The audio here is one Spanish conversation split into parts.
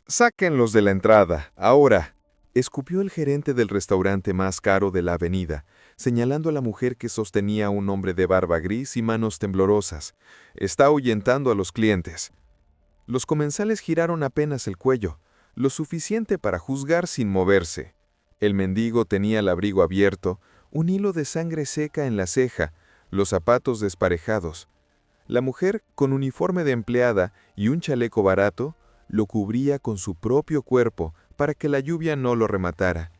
Sáquenlos de la entrada, ahora. Escupió el gerente del restaurante más caro de la avenida, señalando a la mujer que sostenía a un hombre de barba gris y manos temblorosas. Está ahuyentando a los clientes. Los comensales giraron apenas el cuello, lo suficiente para juzgar sin moverse. El mendigo tenía el abrigo abierto, un hilo de sangre seca en la ceja, los zapatos desparejados. La mujer, con uniforme de empleada y un chaleco barato, lo cubría con su propio cuerpo para que la lluvia no lo rematara.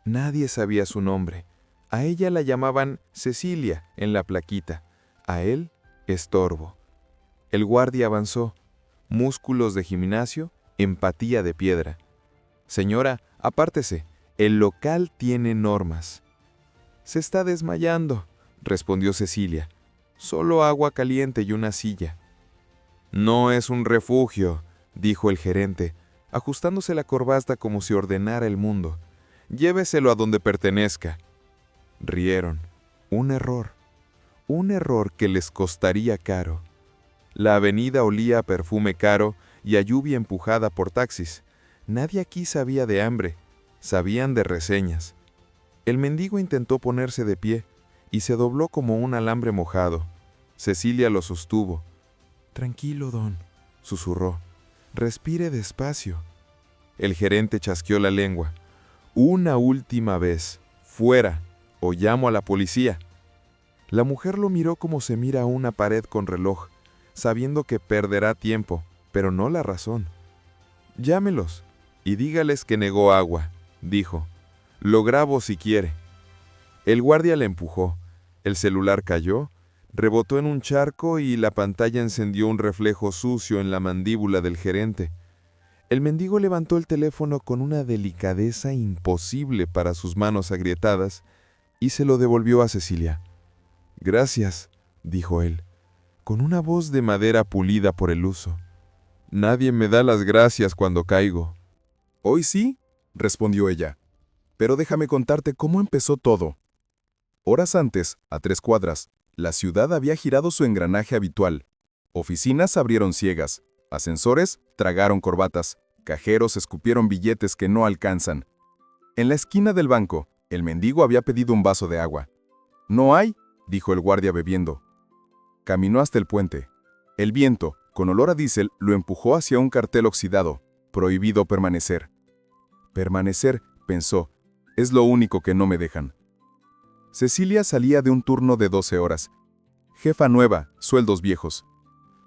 Nadie sabía su nombre. A ella la llamaban Cecilia en la plaquita, a él Estorbo. El guardia avanzó. Músculos de gimnasio, empatía de piedra. Señora, apártese, el local tiene normas. Se está desmayando, respondió Cecilia. Solo agua caliente y una silla. No es un refugio, dijo el gerente, ajustándose la corbata como si ordenara el mundo. Lléveselo a donde pertenezca. Rieron. Un error que les costaría caro. La avenida olía a perfume caro y a lluvia empujada por taxis. Nadie aquí sabía de hambre, sabían de reseñas. El mendigo intentó ponerse de pie y se dobló como un alambre mojado. Cecilia lo sostuvo. «Tranquilo, don», susurró. «Respire despacio». El gerente chasqueó la lengua. «Una última vez. Fuera, o llamo a la policía». La mujer lo miró como se mira a una pared con reloj, sabiendo que perderá tiempo, pero no la razón. «Llámelos y dígales que negó agua», dijo. «Lo grabo si quiere». El guardia le empujó. El celular cayó, rebotó en un charco y la pantalla encendió un reflejo sucio en la mandíbula del gerente. El mendigo levantó el teléfono con una delicadeza imposible para sus manos agrietadas y se lo devolvió a Cecilia. «Gracias», dijo él, con una voz de madera pulida por el uso. «Nadie me da las gracias cuando caigo». «Hoy sí», respondió ella, «pero déjame contarte cómo empezó todo». Horas antes, a 3 cuadras, la ciudad había girado su engranaje habitual. Oficinas abrieron ciegas, ascensores tragaron corbatas, cajeros escupieron billetes que no alcanzan. En la esquina del banco, el mendigo había pedido un vaso de agua. «No hay», dijo el guardia bebiendo. Caminó hasta el puente. El viento, con olor a diésel, lo empujó hacia un cartel oxidado. «Prohibido permanecer». «Permanecer», pensó, «es lo único que no me dejan». Cecilia salía de un turno de 12 horas. Jefa nueva, sueldos viejos.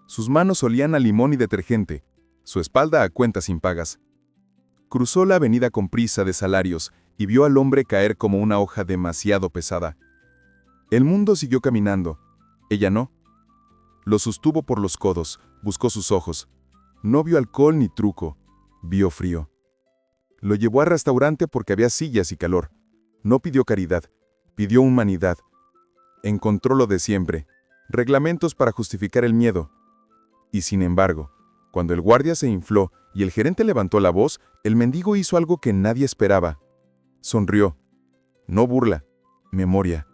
Sus manos olían a limón y detergente, su espalda a cuentas impagas. Cruzó la avenida con prisa de salarios y vio al hombre caer como una hoja demasiado pesada. El mundo siguió caminando. Ella no. Lo sostuvo por los codos, buscó sus ojos. No vio alcohol ni truco, vio frío. Lo llevó al restaurante porque había sillas y calor. No pidió caridad, pidió humanidad. Encontró lo de siempre, reglamentos para justificar el miedo. Y sin embargo, cuando el guardia se infló y el gerente levantó la voz, el mendigo hizo algo que nadie esperaba. Sonrió. No burla, memoria.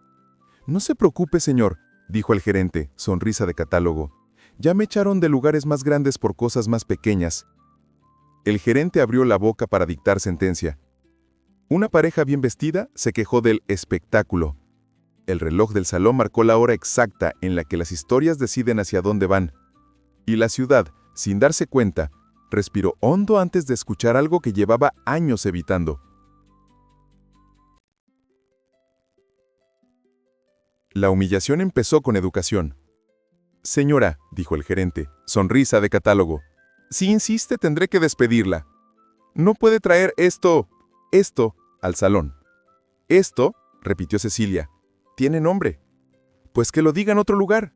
«No se preocupe, señor», dijo el gerente, sonrisa de catálogo. «Ya me echaron de lugares más grandes por cosas más pequeñas». El gerente abrió la boca para dictar sentencia. Una pareja bien vestida se quejó del espectáculo. El reloj del salón marcó la hora exacta en la que las historias deciden hacia dónde van. Y la ciudad, sin darse cuenta, respiró hondo antes de escuchar algo que llevaba años evitando. La humillación empezó con educación. «Señora», dijo el gerente, sonrisa de catálogo, «si insiste tendré que despedirla. No puede traer esto al salón». «Esto», repitió Cecilia, «tiene nombre». «Pues que lo diga en otro lugar».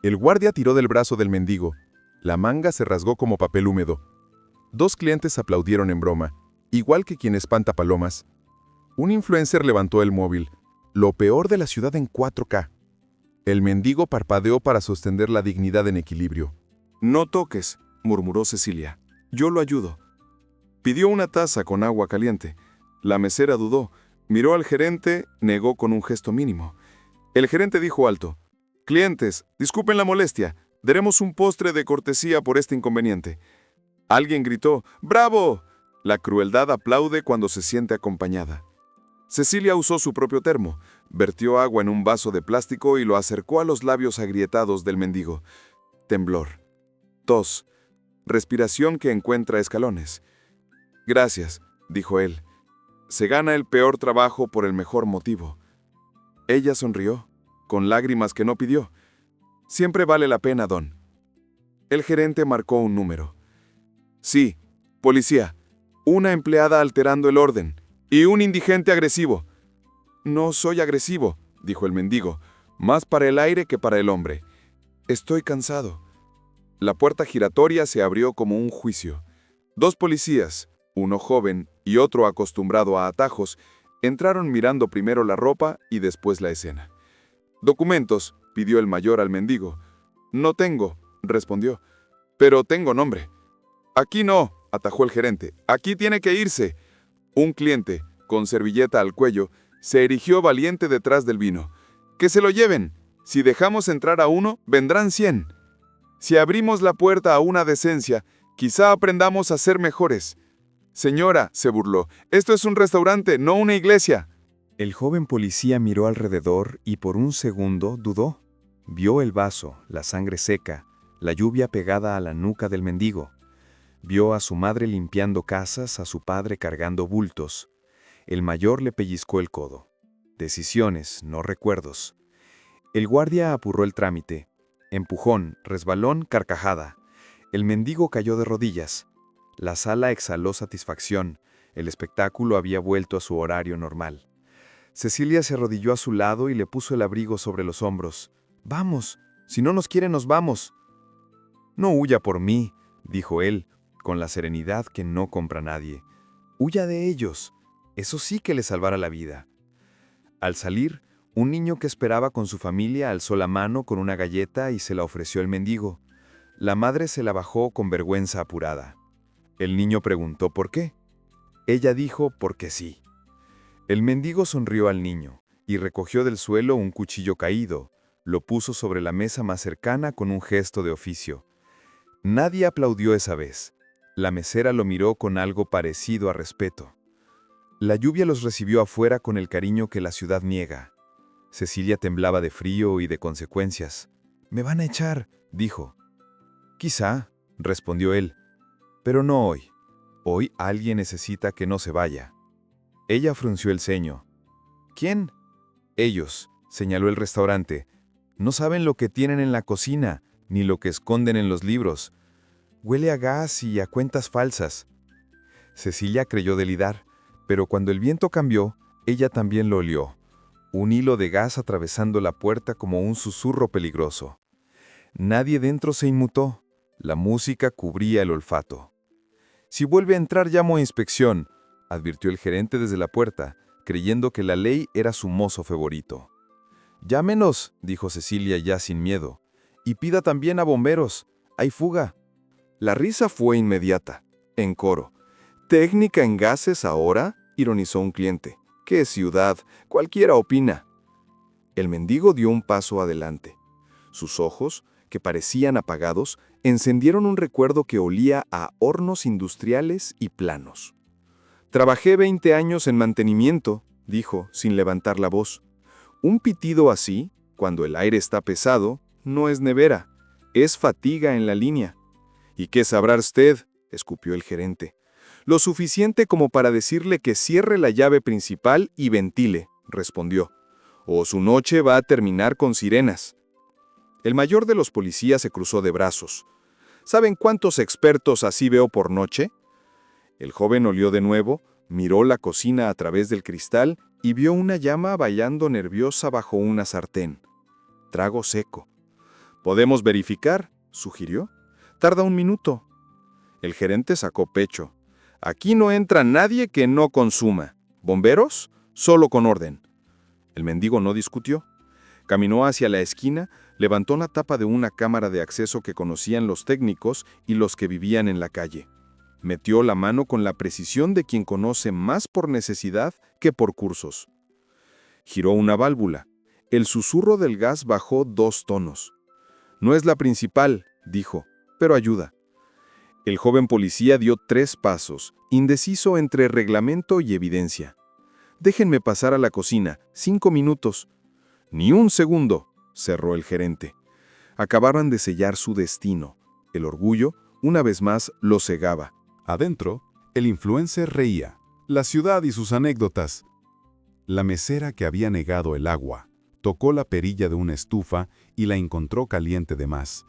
El guardia tiró del brazo del mendigo. La manga se rasgó como papel húmedo. 2 clientes aplaudieron en broma, igual que quien espanta palomas. Un influencer levantó el móvil. Lo peor de la ciudad en 4K. El mendigo parpadeó para sostener la dignidad en equilibrio. «No toques», murmuró Cecilia. «Yo lo ayudo». Pidió una taza con agua caliente. La mesera dudó. Miró al gerente, negó con un gesto mínimo. El gerente dijo alto: «Clientes, disculpen la molestia. Daremos un postre de cortesía por este inconveniente». Alguien gritó, ¡bravo! La crueldad aplaude cuando se siente acompañada. Cecilia usó su propio termo, vertió agua en un vaso de plástico y lo acercó a los labios agrietados del mendigo. Temblor, tos, respiración que encuentra escalones. Gracias, dijo él. Se gana el peor trabajo por el mejor motivo. Ella sonrió, con lágrimas que no pidió. Siempre vale la pena, don. El gerente marcó un número. Sí, policía. Una empleada alterando el orden. Y un indigente agresivo. No soy agresivo, dijo el mendigo, más para el aire que para el hombre. Estoy cansado. La puerta giratoria se abrió como un juicio. 2 policías, uno joven y otro acostumbrado a atajos, entraron mirando primero la ropa y después la escena. «Documentos», pidió el mayor al mendigo. «No tengo», respondió. «Pero tengo nombre». «Aquí no», atajó el gerente. «Aquí tiene que irse». Un cliente, con servilleta al cuello, se erigió valiente detrás del vino. «¡Que se lo lleven! Si dejamos entrar a uno, vendrán 100. Si abrimos la puerta a una decencia, quizá aprendamos a ser mejores». «Señora», se burló, «esto es un restaurante, no una iglesia». El joven policía miró alrededor y por un segundo dudó. Vio el vaso, la sangre seca, la lluvia pegada a la nuca del mendigo. Vio a su madre limpiando casas, a su padre cargando bultos. El mayor le pellizcó el codo. Decisiones, no recuerdos. El guardia apuró el trámite. Empujón, resbalón, carcajada. El mendigo cayó de rodillas. La sala exhaló satisfacción. El espectáculo había vuelto a su horario normal. Cecilia se arrodilló a su lado y le puso el abrigo sobre los hombros. «Vamos, si no nos quieren nos vamos». «No huya por mí», dijo él, con la serenidad que no compra nadie. «Huya de ellos, eso sí que le salvará la vida». Al salir, un niño que esperaba con su familia alzó la mano con una galleta y se la ofreció el mendigo. La madre se la bajó con vergüenza apurada. El niño preguntó por qué. Ella dijo porque sí. El mendigo sonrió al niño y recogió del suelo un cuchillo caído, lo puso sobre la mesa más cercana con un gesto de oficio. Nadie aplaudió esa vez. La mesera lo miró con algo parecido a respeto. La lluvia los recibió afuera con el cariño que la ciudad niega. Cecilia temblaba de frío y de consecuencias. «Me van a echar», dijo. «Quizá», respondió él, «pero no hoy. Hoy alguien necesita que no se vaya». Ella frunció el ceño. «¿Quién?» «Ellos», señaló el restaurante. «No saben lo que tienen en la cocina, ni lo que esconden en los libros. Huele a gas y a cuentas falsas». Cecilia creyó delidar, pero cuando el viento cambió, ella también lo olió. Un hilo de gas atravesando la puerta como un susurro peligroso. Nadie dentro se inmutó. La música cubría el olfato. «Si vuelve a entrar, llamo a inspección», advirtió el gerente desde la puerta, creyendo que la ley era su mozo favorito. «Llámenos», dijo Cecilia ya sin miedo, «y pida también a bomberos. Hay fuga». La risa fue inmediata, en coro. «¿Técnica en gases ahora?», ironizó un cliente. «¡Qué ciudad! Cualquiera opina». El mendigo dio un paso adelante. Sus ojos, que parecían apagados, encendieron un recuerdo que olía a hornos industriales y planos. «Trabajé 20 años en mantenimiento», dijo, sin levantar la voz. «Un pitido así, cuando el aire está pesado, no es nevera, es fatiga en la línea». «¿Y qué sabrá usted?», escupió el gerente. «Lo suficiente como para decirle que cierre la llave principal y ventile», respondió. «O su noche va a terminar con sirenas». El mayor de los policías se cruzó de brazos. «¿Saben cuántos expertos así veo por noche?». El joven olió de nuevo, miró la cocina a través del cristal y vio una llama bailando nerviosa bajo una sartén. Trago seco. «¿Podemos verificar?», sugirió. «Tarda un minuto». El gerente sacó pecho. «Aquí no entra nadie que no consuma. ¿Bomberos? Solo con orden». El mendigo no discutió. Caminó hacia la esquina, levantó la tapa de una cámara de acceso que conocían los técnicos y los que vivían en la calle. Metió la mano con la precisión de quien conoce más por necesidad que por cursos. Giró una válvula. El susurro del gas bajó 2 tonos. «No es la principal», dijo, «pero ayuda». El joven policía dio 3 pasos, indeciso entre reglamento y evidencia. «Déjenme pasar a la cocina, 5 minutos». «Ni un segundo», cerró el gerente. Acababan de sellar su destino. El orgullo, una vez más, lo cegaba. Adentro, el influencer reía. La ciudad y sus anécdotas. La mesera que había negado el agua tocó la perilla de una estufa y la encontró caliente de más.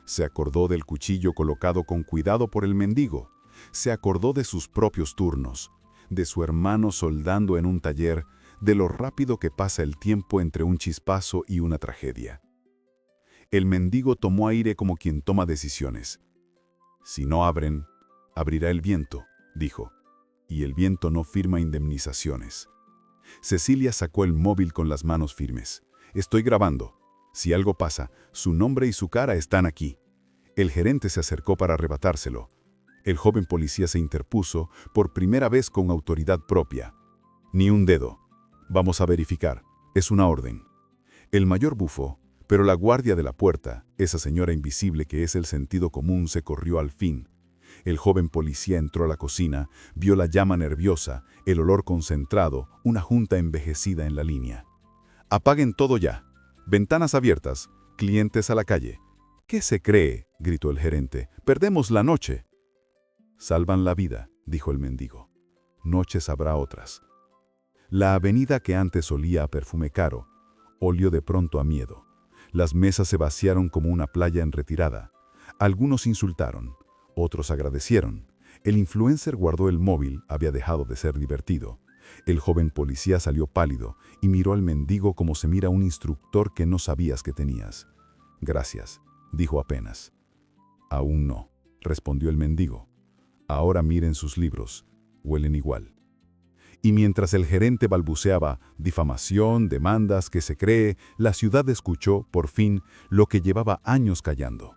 Se acordó del cuchillo colocado con cuidado por el mendigo. Se acordó de sus propios turnos, de su hermano soldando en un taller, de lo rápido que pasa el tiempo entre un chispazo y una tragedia. El mendigo tomó aire como quien toma decisiones. «Si no abren, abrirá el viento», dijo, «y el viento no firma indemnizaciones». Cecilia sacó el móvil con las manos firmes. «Estoy grabando. Si algo pasa, su nombre y su cara están aquí». El gerente se acercó para arrebatárselo. El joven policía se interpuso, por primera vez con autoridad propia. «Ni un dedo. Vamos a verificar. Es una orden». El mayor bufó, pero la guardia de la puerta, esa señora invisible que es el sentido común, se corrió al fin. El joven policía entró a la cocina, vio la llama nerviosa, el olor concentrado, una junta envejecida en la línea. «Apaguen todo ya. Ventanas abiertas, clientes a la calle». «¿Qué se cree?», gritó el gerente. «Perdemos la noche». «Salvan la vida», dijo el mendigo. «Noches habrá otras». La avenida que antes olía a perfume caro, olió de pronto a miedo. Las mesas se vaciaron como una playa en retirada. Algunos insultaron. Otros agradecieron. El influencer guardó el móvil, había dejado de ser divertido. El joven policía salió pálido y miró al mendigo como se mira a un instructor que no sabías que tenías. «Gracias», dijo apenas. «Aún no», respondió el mendigo. «Ahora miren sus libros, huelen igual». Y mientras el gerente balbuceaba difamación, demandas, que se cree, la ciudad escuchó, por fin, lo que llevaba años callando.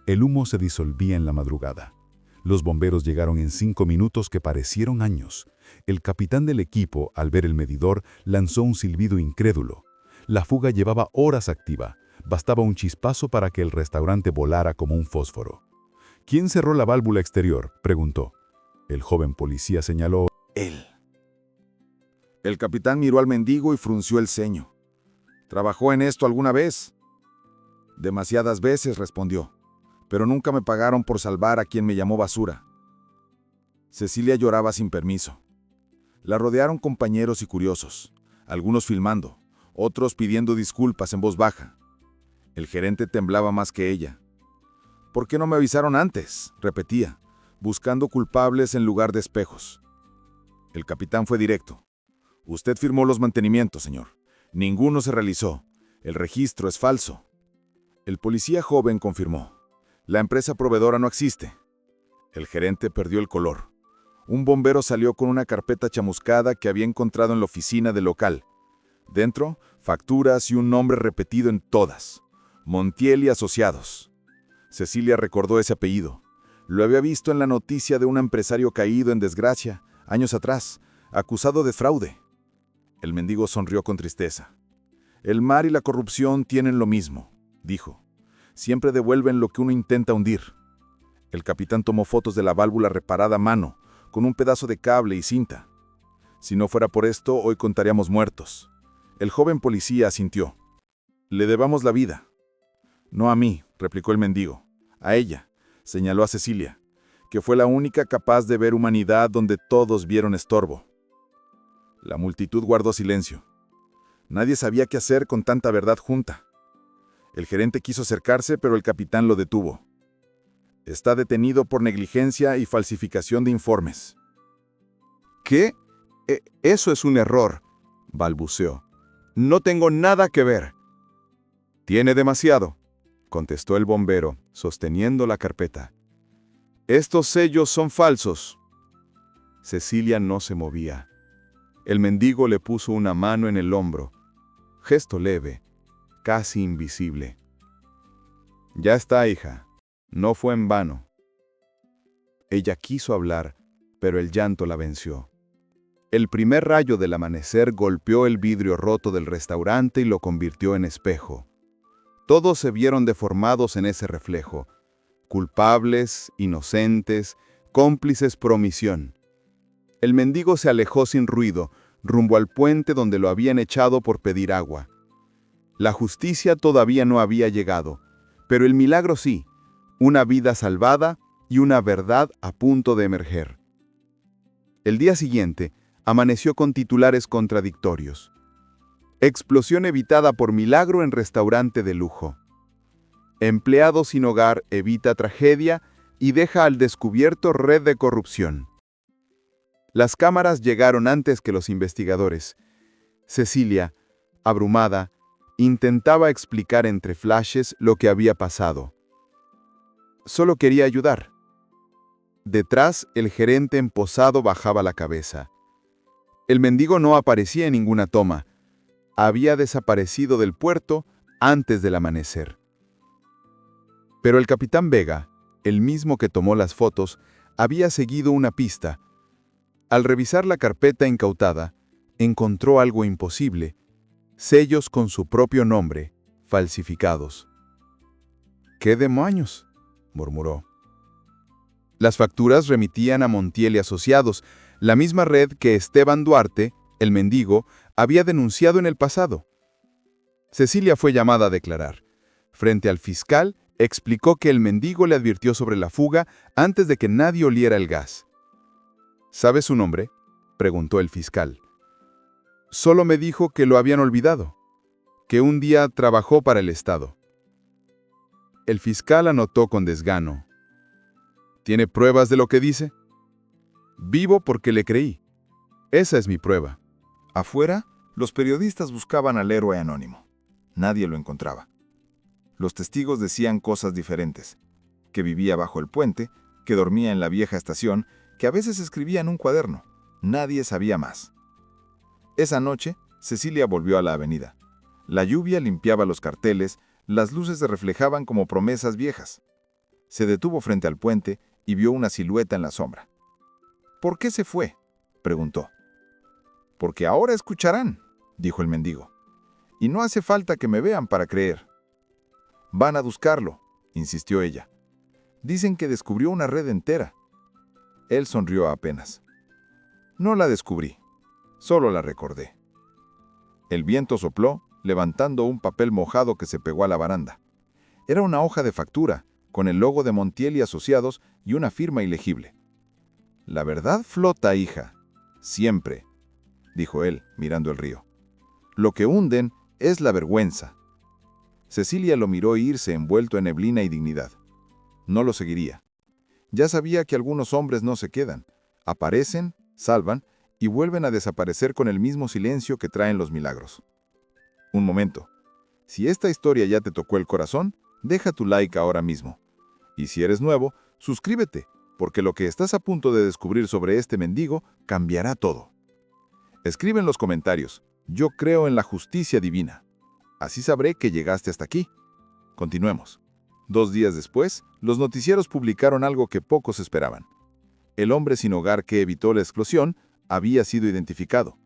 El humo se disolvía en la madrugada. Los bomberos llegaron en 5 minutos que parecieron años. El capitán del equipo, al ver el medidor, lanzó un silbido incrédulo. La fuga llevaba horas activa. Bastaba un chispazo para que el restaurante volara como un fósforo. «¿Quién cerró la válvula exterior?», preguntó. El joven policía señaló. «Él». El capitán miró al mendigo y frunció el ceño. «¿Trabajó en esto alguna vez?» «Demasiadas veces», respondió. «Pero nunca me pagaron por salvar a quien me llamó basura». Cecilia lloraba sin permiso. La rodearon compañeros y curiosos, algunos filmando, otros pidiendo disculpas en voz baja. El gerente temblaba más que ella. «¿Por qué no me avisaron antes?», repetía, buscando culpables en lugar de espejos. El capitán fue directo. «Usted firmó los mantenimientos, señor. Ninguno se realizó. El registro es falso». El policía joven confirmó. «La empresa proveedora no existe». El gerente perdió el color. Un bombero salió con una carpeta chamuscada que había encontrado en la oficina del local. Dentro, facturas y un nombre repetido en todas. Montiel y Asociados. Cecilia recordó ese apellido. Lo había visto en la noticia de un empresario caído en desgracia, años atrás, acusado de fraude. El mendigo sonrió con tristeza. «El mar y la corrupción tienen lo mismo», dijo. «Siempre devuelven lo que uno intenta hundir». El capitán tomó fotos de la válvula reparada a mano, con un pedazo de cable y cinta. «Si no fuera por esto, hoy contaríamos muertos». El joven policía asintió. «Le debamos la vida». «No a mí», replicó el mendigo. «A ella», señaló a Cecilia, que fue la única capaz de ver humanidad donde todos vieron estorbo. La multitud guardó silencio. Nadie sabía qué hacer con tanta verdad junta. El gerente quiso acercarse, pero el capitán lo detuvo. «Está detenido por negligencia y falsificación de informes». «¿Qué? Eso es un error», balbuceó. «No tengo nada que ver». «Tiene demasiado», contestó el bombero, sosteniendo la carpeta. «Estos sellos son falsos». Cecilia no se movía. El mendigo le puso una mano en el hombro. Gesto leve, casi invisible. «Ya está, hija. No fue en vano». Ella quiso hablar, pero el llanto la venció. El primer rayo del amanecer golpeó el vidrio roto del restaurante y lo convirtió en espejo. Todos se vieron deformados en ese reflejo. culpables, inocentes, cómplices por omisión. El mendigo se alejó sin ruido, rumbo al puente donde lo habían echado por pedir agua. La justicia todavía no había llegado, pero el milagro sí, una vida salvada y una verdad a punto de emerger. El día siguiente, amaneció con titulares contradictorios. Explosión evitada por milagro en restaurante de lujo. Empleado sin hogar evita tragedia y deja al descubierto red de corrupción. Las cámaras llegaron antes que los investigadores. Cecilia, abrumada, intentaba explicar entre flashes lo que había pasado. Solo quería ayudar. Detrás, el gerente emposado bajaba la cabeza. El mendigo no aparecía en ninguna toma. Había desaparecido del puerto antes del amanecer. Pero el capitán Vega, el mismo que tomó las fotos, había seguido una pista. Al revisar la carpeta incautada, encontró algo imposible: sellos con su propio nombre, falsificados. «¿Qué demonios?», murmuró. Las facturas remitían a Montiel y Asociados, la misma red que Esteban Duarte, el mendigo, había denunciado en el pasado. Cecilia fue llamada a declarar. Frente al fiscal, explicó que el mendigo le advirtió sobre la fuga antes de que nadie oliera el gas. «¿Sabe su nombre?», preguntó el fiscal. «Solo me dijo que lo habían olvidado, que un día trabajó para el Estado». El fiscal anotó con desgano. «¿Tiene pruebas de lo que dice?». «Vivo porque le creí. Esa es mi prueba». Afuera, los periodistas buscaban al héroe anónimo. Nadie lo encontraba. Los testigos decían cosas diferentes: que vivía bajo el puente, que dormía en la vieja estación, que a veces escribía en un cuaderno. Nadie sabía más. Esa noche, Cecilia volvió a la avenida. La lluvia limpiaba los carteles, las luces se reflejaban como promesas viejas. Se detuvo frente al puente y vio una silueta en la sombra. «¿Por qué se fue?», preguntó. «Porque ahora escucharán», dijo el mendigo. «Y no hace falta que me vean para creer». «Van a buscarlo», insistió ella. «Dicen que descubrió una red entera». Él sonrió apenas. «No la descubrí, solo la recordé». El viento sopló, levantando un papel mojado que se pegó a la baranda. Era una hoja de factura, con el logo de Montiel y Asociados y una firma ilegible. «La verdad flota, hija, siempre», dijo él, mirando el río. «Lo que hunden es la vergüenza». Cecilia lo miró irse envuelto en neblina y dignidad. No lo seguiría. Ya sabía que algunos hombres no se quedan. Aparecen, salvan y vuelven a desaparecer con el mismo silencio que traen los milagros. Un momento. Si esta historia ya te tocó el corazón, deja tu like ahora mismo. Y si eres nuevo, suscríbete, porque lo que estás a punto de descubrir sobre este mendigo cambiará todo. Escribe en los comentarios: «Yo creo en la justicia divina». Así sabré que llegaste hasta aquí. Continuemos. 2 días después, los noticieros publicaron algo que pocos esperaban. El hombre sin hogar que evitó la explosión había sido identificado.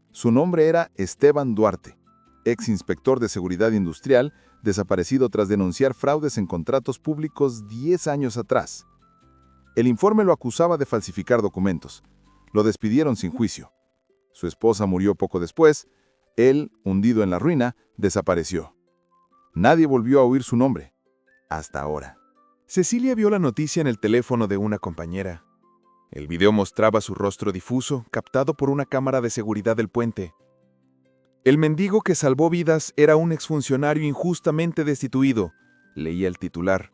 Su nombre era Esteban Duarte, ex inspector de seguridad industrial, desaparecido tras denunciar fraudes en contratos públicos 10 años atrás. El informe lo acusaba de falsificar documentos. Lo despidieron sin juicio. Su esposa murió poco después. Él, hundido en la ruina, desapareció. Nadie volvió a oír su nombre. Hasta ahora. Cecilia vio la noticia en el teléfono de una compañera. El video mostraba su rostro difuso, captado por una cámara de seguridad del puente. «El mendigo que salvó vidas era un exfuncionario injustamente destituido», leía el titular.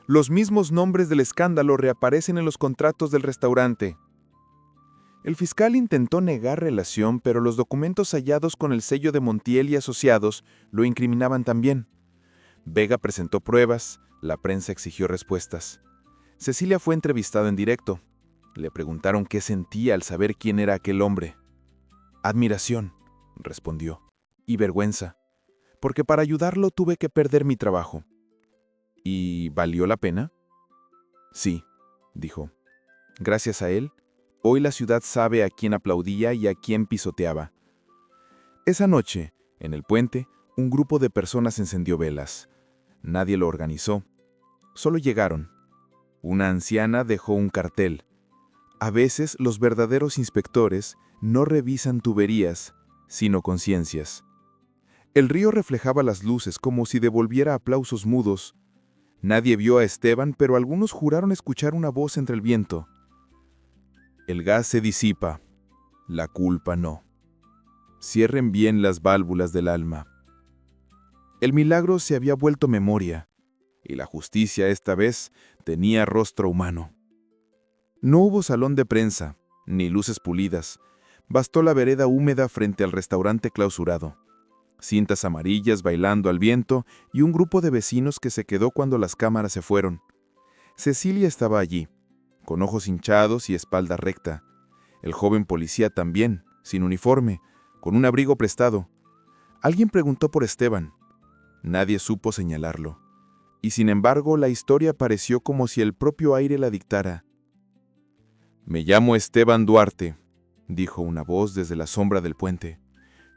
«Los mismos nombres del escándalo reaparecen en los contratos del restaurante». El fiscal intentó negar relación, pero los documentos hallados con el sello de Montiel y Asociados lo incriminaban también. Vega presentó pruebas, la prensa exigió respuestas. Cecilia fue entrevistada en directo. Le preguntaron qué sentía al saber quién era aquel hombre. «Admiración», respondió, «y vergüenza, porque para ayudarlo tuve que perder mi trabajo». «¿Y valió la pena?». «Sí», dijo. «Gracias a él, hoy la ciudad sabe a quién aplaudía y a quién pisoteaba». Esa noche, en el puente, un grupo de personas encendió velas. Nadie lo organizó. Solo llegaron. Una anciana dejó un cartel. A veces los verdaderos inspectores no revisan tuberías, sino conciencias. El río reflejaba las luces como si devolviera aplausos mudos. Nadie vio a Esteban, pero algunos juraron escuchar una voz entre el viento. El gas se disipa, la culpa no. Cierren bien las válvulas del alma. El milagro se había vuelto memoria, y la justicia esta vez tenía rostro humano. No hubo salón de prensa, ni luces pulidas. Bastó la vereda húmeda frente al restaurante clausurado. Cintas amarillas bailando al viento y un grupo de vecinos que se quedó cuando las cámaras se fueron. Cecilia estaba allí, con ojos hinchados y espalda recta. El joven policía también, sin uniforme, con un abrigo prestado. Alguien preguntó por Esteban. Nadie supo señalarlo. Y sin embargo, la historia pareció como si el propio aire la dictara. «Me llamo Esteban Duarte», dijo una voz desde la sombra del puente.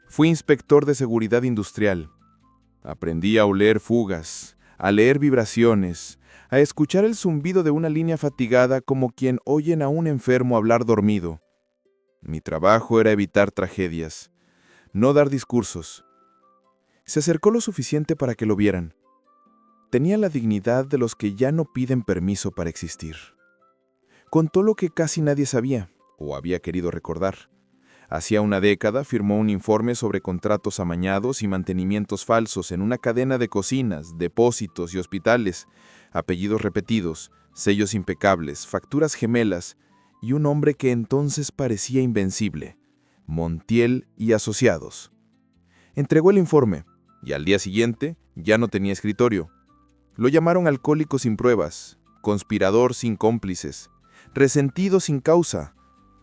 «Fui inspector de seguridad industrial. Aprendí a oler fugas, a leer vibraciones, a escuchar el zumbido de una línea fatigada como quien oyen a un enfermo hablar dormido. Mi trabajo era evitar tragedias, no dar discursos». Se acercó lo suficiente para que lo vieran. Tenía la dignidad de los que ya no piden permiso para existir. Contó lo que casi nadie sabía, o había querido recordar. Hacía una década firmó un informe sobre contratos amañados y mantenimientos falsos en una cadena de cocinas, depósitos y hospitales, apellidos repetidos, sellos impecables, facturas gemelas, y un hombre que entonces parecía invencible, Montiel y Asociados. Entregó el informe, y al día siguiente ya no tenía escritorio. Lo llamaron alcohólico sin pruebas, conspirador sin cómplices, resentido sin causa.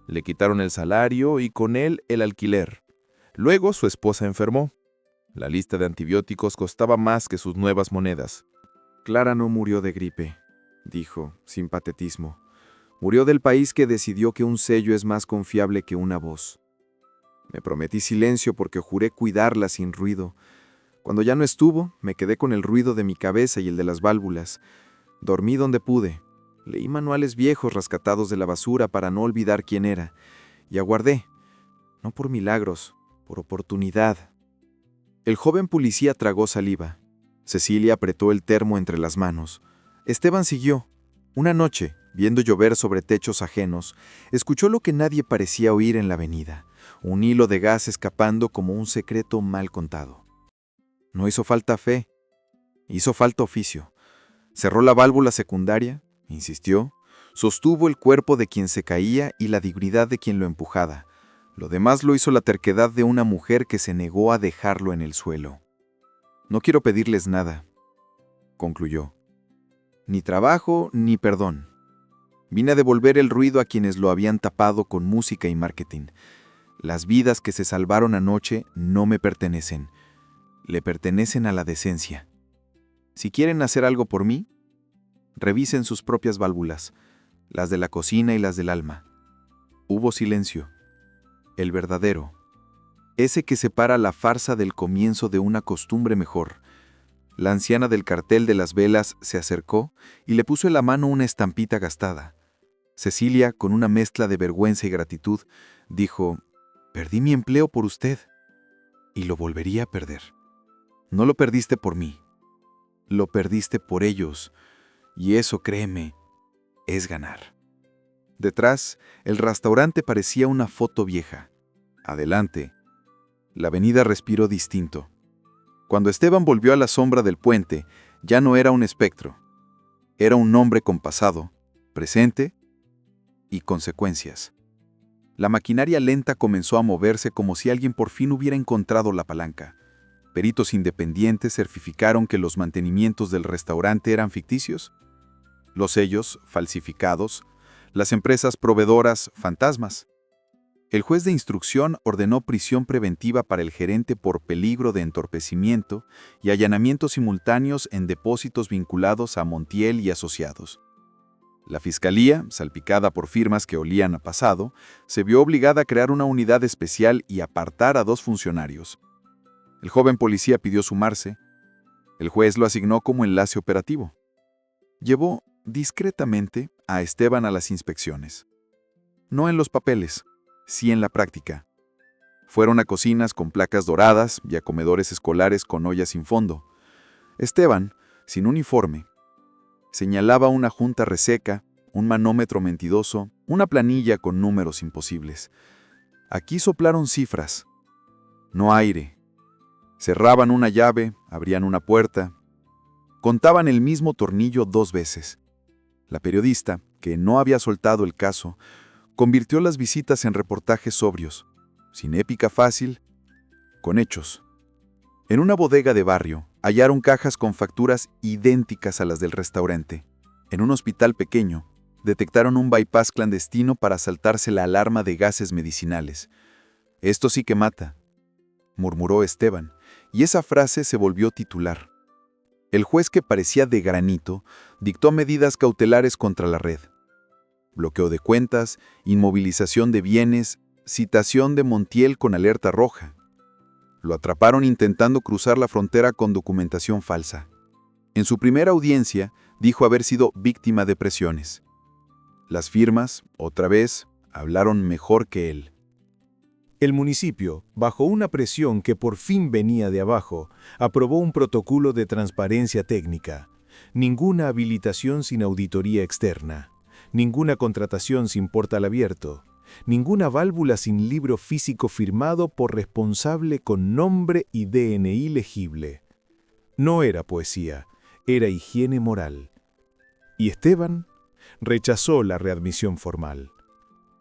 Le quitaron el salario y con él el alquiler. Luego su esposa enfermó. La lista de antibióticos costaba más que sus nuevas monedas. Clara no murió de gripe, dijo, sin patetismo. Murió del país que decidió que un sello es más confiable que una voz. Me prometí silencio porque juré cuidarla sin ruido. Cuando ya no estuvo, me quedé con el ruido de mi cabeza y el de las válvulas. Dormí donde pude. Leí manuales viejos rescatados de la basura para no olvidar quién era. Y aguardé, no por milagros, por oportunidad. El joven policía tragó saliva. Cecilia apretó el termo entre las manos. Esteban siguió. Una noche, viendo llover sobre techos ajenos, escuchó lo que nadie parecía oír en la avenida. Un hilo de gas escapando como un secreto mal contado. No hizo falta fe, hizo falta oficio. Cerró la válvula secundaria, insistió, sostuvo el cuerpo de quien se caía y la dignidad de quien lo empujaba. Lo demás lo hizo la terquedad de una mujer que se negó a dejarlo en el suelo. No quiero pedirles nada, concluyó. Ni trabajo ni perdón. Vine a devolver el ruido a quienes lo habían tapado con música y marketing. Las vidas que se salvaron anoche no me pertenecen. Le pertenecen a la decencia. Si quieren hacer algo por mí, revisen sus propias válvulas, las de la cocina y las del alma. Hubo silencio. El verdadero. Ese que separa la farsa del comienzo de una costumbre mejor. La anciana del cartel de las velas se acercó y le puso en la mano una estampita gastada. Cecilia, con una mezcla de vergüenza y gratitud, dijo: «Perdí mi empleo por usted y lo volvería a perder. No lo perdiste por mí, lo perdiste por ellos, y eso, créeme, es ganar». Detrás, el restaurante parecía una foto vieja. Adelante, la avenida respiró distinto. Cuando Esteban volvió a la sombra del puente, ya no era un espectro. Era un hombre con pasado, presente y consecuencias. La maquinaria lenta comenzó a moverse como si alguien por fin hubiera encontrado la palanca. Peritos independientes certificaron que los mantenimientos del restaurante eran ficticios. Los sellos, falsificados. Las empresas proveedoras, fantasmas. El juez de instrucción ordenó prisión preventiva para el gerente por peligro de entorpecimiento y allanamientos simultáneos en depósitos vinculados a Montiel y Asociados. La fiscalía, salpicada por firmas que olían a pasado, se vio obligada a crear una unidad especial y apartar a 2 funcionarios. El joven policía pidió sumarse. El juez lo asignó como enlace operativo. Llevó discretamente a Esteban a las inspecciones. No en los papeles, sí en la práctica. Fueron a cocinas con placas doradas y a comedores escolares con ollas sin fondo. Esteban, sin uniforme, señalaba una junta reseca, un manómetro mentidoso, una planilla con números imposibles. Aquí soplaron cifras, no aire. Cerraban una llave, abrían una puerta. Contaban el mismo tornillo 2 veces. La periodista, que no había soltado el caso, convirtió las visitas en reportajes sobrios, sin épica fácil, con hechos. En una bodega de barrio hallaron cajas con facturas idénticas a las del restaurante. En un hospital pequeño, detectaron un bypass clandestino para saltarse la alarma de gases medicinales. «Esto sí que mata», murmuró Esteban, y esa frase se volvió titular. El juez, que parecía de granito, dictó medidas cautelares contra la red. Bloqueo de cuentas, inmovilización de bienes, citación de Montiel con alerta roja. Lo atraparon intentando cruzar la frontera con documentación falsa. En su primera audiencia, dijo haber sido víctima de presiones. Las firmas, otra vez, hablaron mejor que él. El municipio, bajo una presión que por fin venía de abajo, aprobó un protocolo de transparencia técnica. Ninguna habilitación sin auditoría externa. Ninguna contratación sin portal abierto. Ninguna válvula sin libro físico firmado por responsable con nombre y DNI legible. No era poesía, era higiene moral. Y Esteban rechazó la readmisión formal.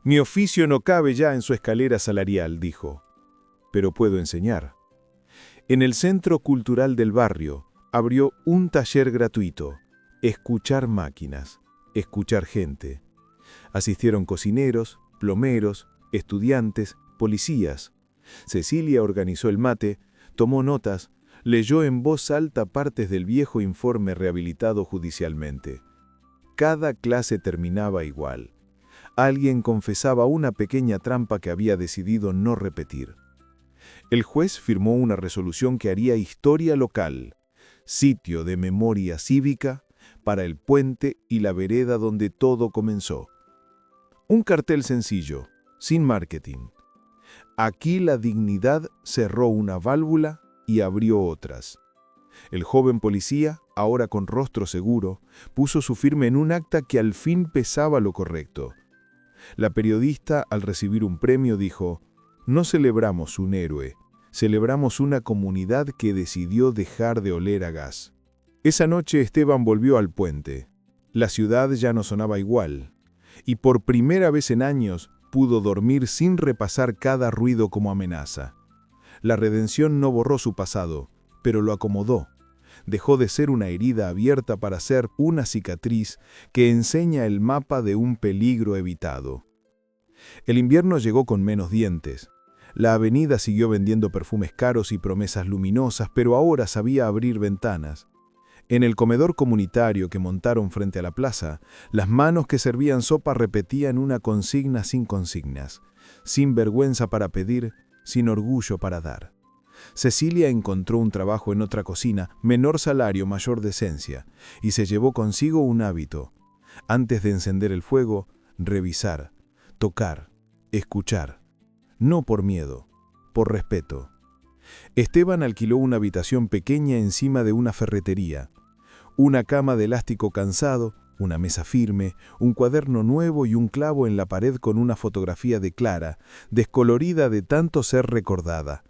«Mi oficio no cabe ya en su escalera salarial», dijo, «pero puedo enseñar». En el Centro Cultural del barrio abrió un taller gratuito, escuchar máquinas, escuchar gente. Asistieron cocineros, plomeros, estudiantes, policías. Cecilia organizó el mate, tomó notas, leyó en voz alta partes del viejo informe rehabilitado judicialmente. Cada clase terminaba igual. Alguien confesaba una pequeña trampa que había decidido no repetir. El juez firmó una resolución que haría historia local, sitio de memoria cívica para el puente y la vereda donde todo comenzó. Un cartel sencillo, sin marketing. Aquí la dignidad cerró una válvula y abrió otras. El joven policía, ahora con rostro seguro, puso su firma en un acta que al fin pesaba lo correcto. La periodista, al recibir un premio, dijo: «No celebramos un héroe, celebramos una comunidad que decidió dejar de oler a gas». Esa noche Esteban volvió al puente. La ciudad ya no sonaba igual, y por primera vez en años pudo dormir sin repasar cada ruido como amenaza. La redención no borró su pasado, pero lo acomodó. Dejó de ser una herida abierta para ser una cicatriz que enseña el mapa de un peligro evitado. El invierno llegó con menos dientes. La avenida siguió vendiendo perfumes caros y promesas luminosas, pero ahora sabía abrir ventanas. En el comedor comunitario que montaron frente a la plaza, las manos que servían sopa repetían una consigna sin consignas, sin vergüenza para pedir, sin orgullo para dar. Cecilia encontró un trabajo en otra cocina, menor salario, mayor decencia, y se llevó consigo un hábito. Antes de encender el fuego, revisar, tocar, escuchar. No por miedo, por respeto. Esteban alquiló una habitación pequeña encima de una ferretería. Una cama de elástico cansado, una mesa firme, un cuaderno nuevo y un clavo en la pared con una fotografía de Clara, descolorida de tanto ser recordada.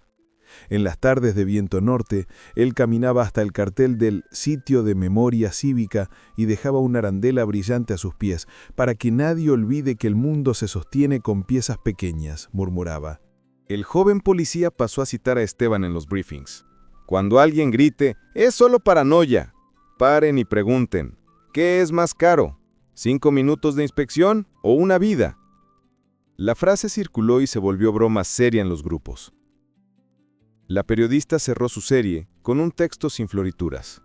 En las tardes de viento norte, él caminaba hasta el cartel del sitio de memoria cívica y dejaba una arandela brillante a sus pies, para que nadie olvide que el mundo se sostiene con piezas pequeñas, murmuraba. El joven policía pasó a citar a Esteban en los briefings. Cuando alguien grite, es solo paranoia. Paren y pregunten, ¿qué es más caro? ¿5 minutos de inspección o una vida? La frase circuló y se volvió broma seria en los grupos. La periodista cerró su serie con un texto sin florituras.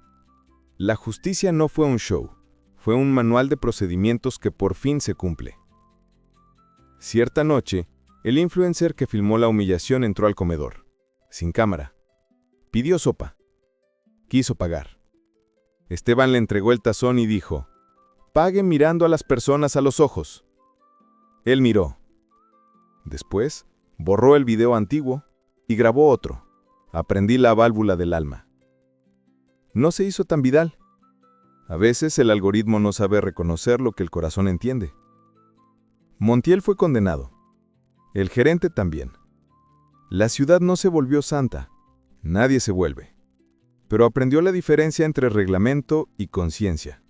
La justicia no fue un show, fue un manual de procedimientos que por fin se cumple. Cierta noche, el influencer que filmó la humillación entró al comedor, sin cámara. Pidió sopa. Quiso pagar. Esteban le entregó el tazón y dijo: apague mirando a las personas a los ojos. Él miró. Después, borró el video antiguo y grabó otro. Aprendí la válvula del alma. No se hizo tan vidal. A veces el algoritmo no sabe reconocer lo que el corazón entiende. Montiel fue condenado. El gerente también. La ciudad no se volvió santa. Nadie se vuelve. Pero aprendió la diferencia entre reglamento y conciencia.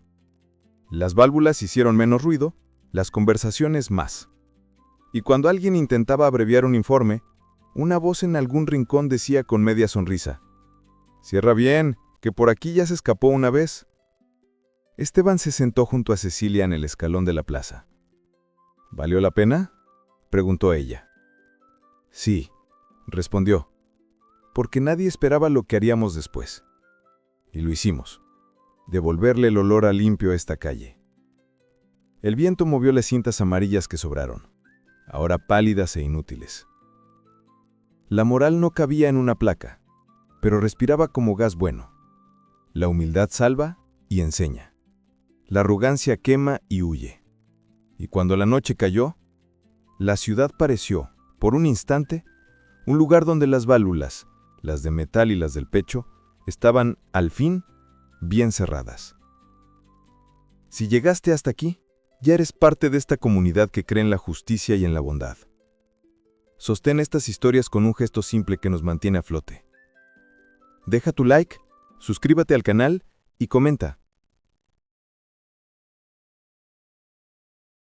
Las válvulas hicieron menos ruido, las conversaciones más. Y cuando alguien intentaba abreviar un informe, una voz en algún rincón decía con media sonrisa: «Cierra bien, que por aquí ya se escapó una vez». Esteban se sentó junto a Cecilia en el escalón de la plaza. «¿Valió la pena?», preguntó ella. «Sí», respondió, «porque nadie esperaba lo que haríamos después. Y lo hicimos, devolverle el olor a limpio a esta calle». El viento movió las cintas amarillas que sobraron, ahora pálidas e inútiles. La moral no cabía en una placa, pero respiraba como gas bueno. La humildad salva y enseña. La arrogancia quema y huye. Y cuando la noche cayó, la ciudad pareció, por un instante, un lugar donde las válvulas, las de metal y las del pecho, estaban, al fin, bien cerradas. Si llegaste hasta aquí, ya eres parte de esta comunidad que cree en la justicia y en la bondad. Sostén estas historias con un gesto simple que nos mantiene a flote. Deja tu like, suscríbete al canal y comenta.